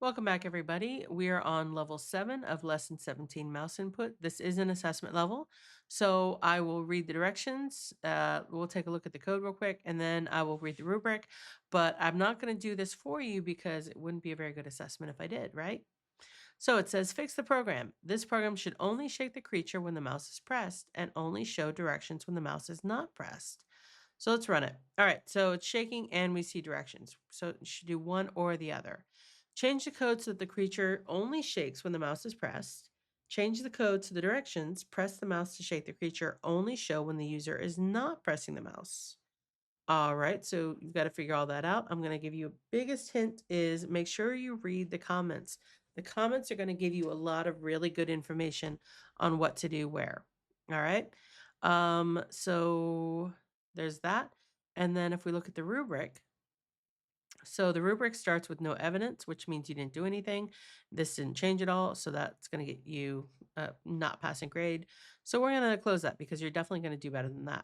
Welcome back, everybody. We are on level 7 of lesson 17 mouse input. This is an assessment level. So I will read the directions. We'll take a look at the code real quick, and then I will read the rubric. But I'm not going to do this for you because it wouldn't be a very good assessment if I did, right? So it says fix the program. This program should only shake the creature when the mouse is pressed and only show directions when the mouse is not pressed. So let's run it. All right, so it's shaking and we see directions. So you should do one or the other. Change the code so that the creature only shakes when the mouse is pressed. Change the code so the directions, press the mouse to shake the creature, only show when the user is not pressing the mouse. All right, so you've got to figure all that out. I'm going to give you a biggest hint is make sure you read the comments. The comments are going to give you a lot of really good information on what to do where. All right. So there's that. And then if we look at the rubric, so the rubric starts with no evidence, which means you didn't do anything. This didn't change at all. So that's going to get you not passing grade. So we're going to close that because you're definitely going to do better than that.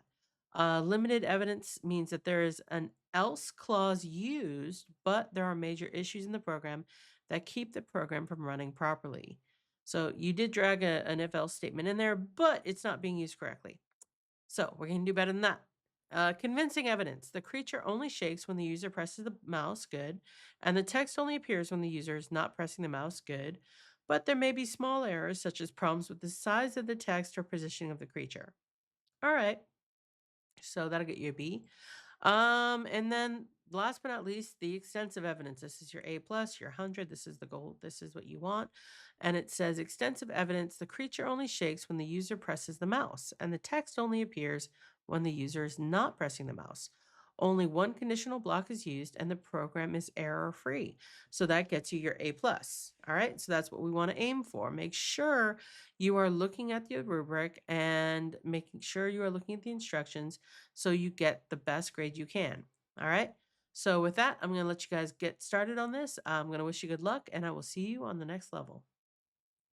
Limited evidence means that there is an else clause used, but there are major issues in the program that keep the program from running properly. So you did drag an if else statement in there, but it's not being used correctly. So we're going to do better than that. Convincing evidence. The creature only shakes when the user presses the mouse, good, and the text only appears when the user is not pressing the mouse, good, but there may be small errors such as problems with the size of the text or positioning of the creature. All right, so that'll get you a B. And then last but not least, the extensive evidence. This is your A plus, your 100. This is the goal. This is what you want. And it says extensive evidence. The creature only shakes when the user presses the mouse, and the text only appears when the user is not pressing the mouse. Only one conditional block is used, and the program is error free. So that gets you your A plus. All right. So that's what we want to aim for. Make sure you are looking at the rubric and making sure you are looking at the instructions so you get the best grade you can. All right. So with that, I'm going to let you guys get started on this. I'm going to wish you good luck, and I will see you on the next level.